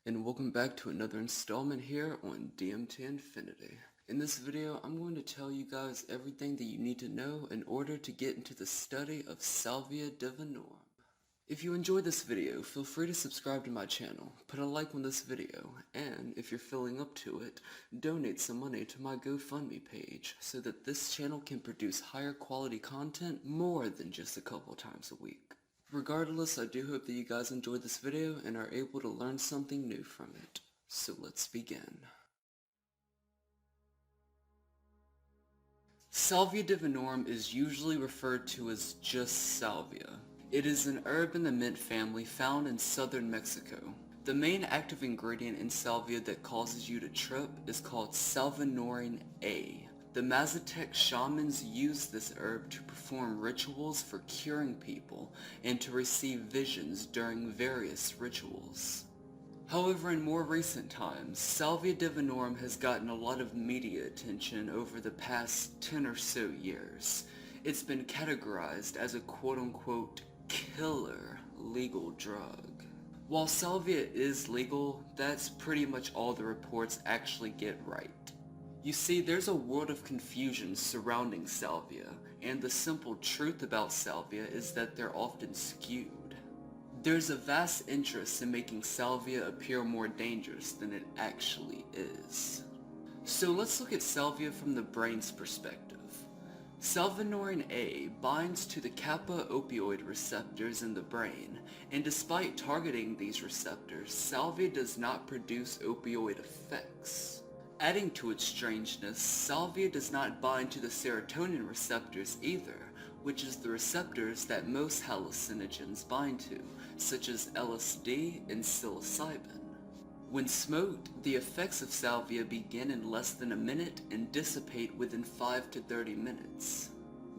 and welcome back to another installment here on DMT Infinity. In this video, I'm going to tell you guys everything that you need to know in order to get into the study of Salvia Divinorum. If you enjoyed this video, feel free to subscribe to my channel, put a like on this video, and if you're feeling up to it, donate some money to my GoFundMe page so that this channel can produce higher quality content more than just a couple times a week. Regardless, I do hope that you guys enjoyed this video and are able to learn something new from it. So let's begin. Salvia Divinorum is usually referred to as just salvia. It is an herb in the mint family found in southern Mexico. The main active ingredient in salvia that causes you to trip is called salvinorin A. The Mazatec shamans used this herb to perform rituals for curing people and to receive visions during various rituals. However, in more recent times, Salvia Divinorum has gotten a lot of media attention over the past 10 or so years. It's been categorized as a quote-unquote killer legal drug. While salvia is legal, that's pretty much all the reports actually get right. You see, there's a world of confusion surrounding salvia, and the simple truth about salvia is that they're often skewed. There's a vast interest in making salvia appear more dangerous than it actually is. So let's look at salvia from the brain's perspective. Salvinorin A binds to the kappa opioid receptors in the brain, and despite targeting these receptors, salvia does not produce opioid effects. Adding to its strangeness, salvia does not bind to the serotonin receptors either, which is the receptors that most hallucinogens bind to, such as LSD and psilocybin. When smoked, the effects of salvia begin in less than a minute and dissipate within 5 to 30 minutes.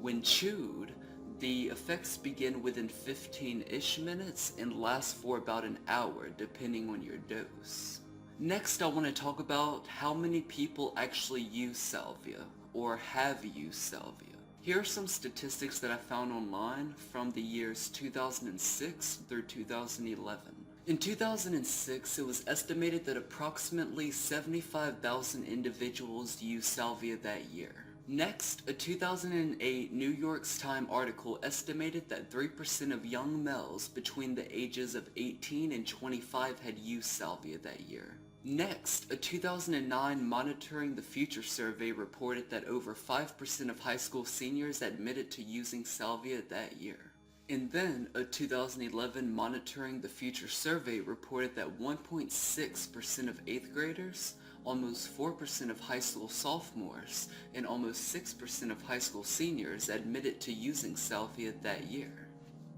When chewed, the effects begin within 15-ish minutes and last for about an hour depending on your dose. Next, I want to talk about how many people actually use salvia, or have used salvia. Here are some statistics that I found online from the years 2006 through 2011. In 2006, it was estimated that approximately 75,000 individuals used salvia that year. Next, a 2008 New York Times article estimated that 3% of young males between the ages of 18 and 25 had used salvia that year. Next, a 2009 Monitoring the Future survey reported that over 5% of high school seniors admitted to using salvia that year. And then, a 2011 Monitoring the Future survey reported that 1.6% of 8th graders, almost 4% of high school sophomores, and almost 6% of high school seniors admitted to using salvia that year.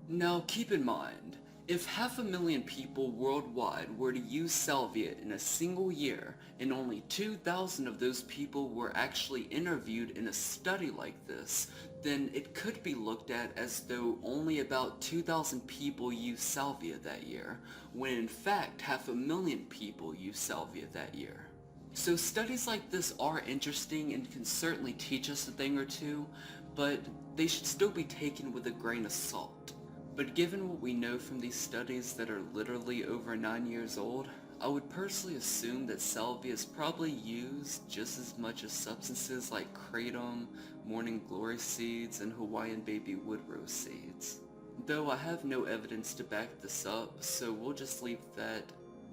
Now keep in mind, if 500,000 people worldwide were to use salvia in a single year, and only 2,000 of those people were actually interviewed in a study like this, then it could be looked at as though only about 2,000 people used salvia that year, when in fact 500,000 people used salvia that year. So studies like this are interesting and can certainly teach us a thing or two, but they should still be taken with a grain of salt. But given what we know from these studies that are literally over 9 years old, I would personally assume that salvia is probably used just as much as substances like kratom, morning glory seeds, and Hawaiian baby woodrose seeds. Though I have no evidence to back this up, so we'll just leave that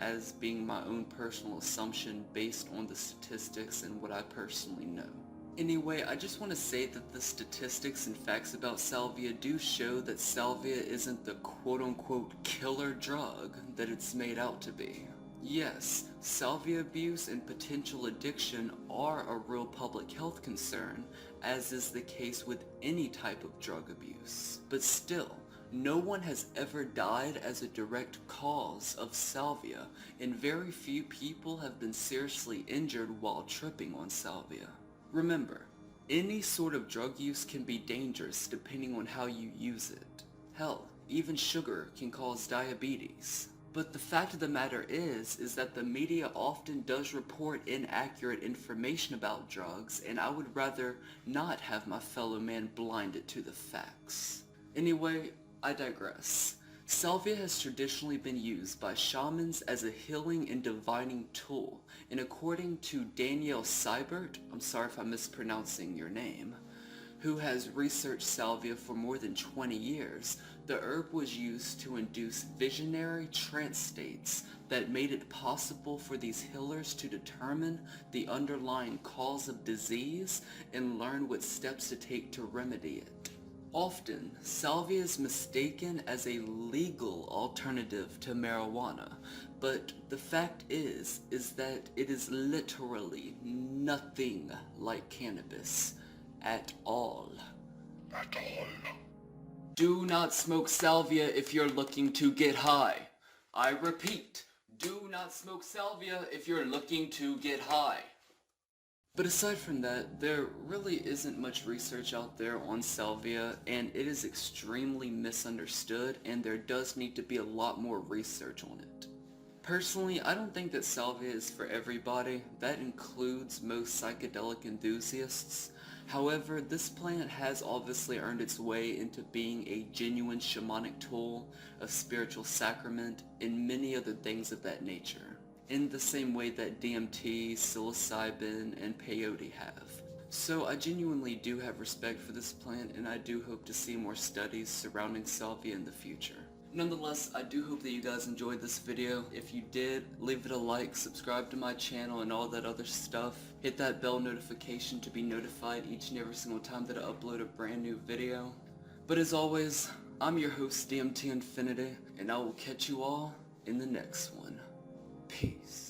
as being my own personal assumption based on the statistics and what I personally know. Anyway, I just want to say that the statistics and facts about salvia do show that salvia isn't the quote-unquote killer drug that it's made out to be. Yes, salvia abuse and potential addiction are a real public health concern, as is the case with any type of drug abuse. But still, no one has ever died as a direct cause of salvia, and very few people have been seriously injured while tripping on salvia. Remember, any sort of drug use can be dangerous depending on how you use it. Hell, even sugar can cause diabetes. But the fact of the matter is that the media often does report inaccurate information about drugs, and I would rather not have my fellow man blinded to the facts. Anyway, I digress. Salvia has traditionally been used by shamans as a healing and divining tool, and according to Danielle Seibert, I'm sorry if I'm mispronouncing your name, who has researched salvia for more than 20 years, the herb was used to induce visionary trance states that made it possible for these healers to determine the underlying cause of disease and learn what steps to take to remedy it. Often, salvia is mistaken as a legal alternative to marijuana, but the fact is that it is literally nothing like cannabis. At all. At all. Do not smoke salvia if you're looking to get high. I repeat, do not smoke salvia if you're looking to get high. But aside from that, there really isn't much research out there on salvia, and it is extremely misunderstood, and there does need to be a lot more research on it. Personally, I don't think that salvia is for everybody. That includes most psychedelic enthusiasts. However, this plant has obviously earned its way into being a genuine shamanic tool, a spiritual sacrament, and many other things of that nature, in the same way that DMT, psilocybin, and peyote have. So I genuinely do have respect for this plant, and I do hope to see more studies surrounding salvia in the future. Nonetheless, I do hope that you guys enjoyed this video. If you did, leave it a like, subscribe to my channel, and all that other stuff. Hit that bell notification to be notified each and every single time that I upload a brand new video. But as always, I'm your host, DMT Infinity, and I will catch you all in the next one. Peace.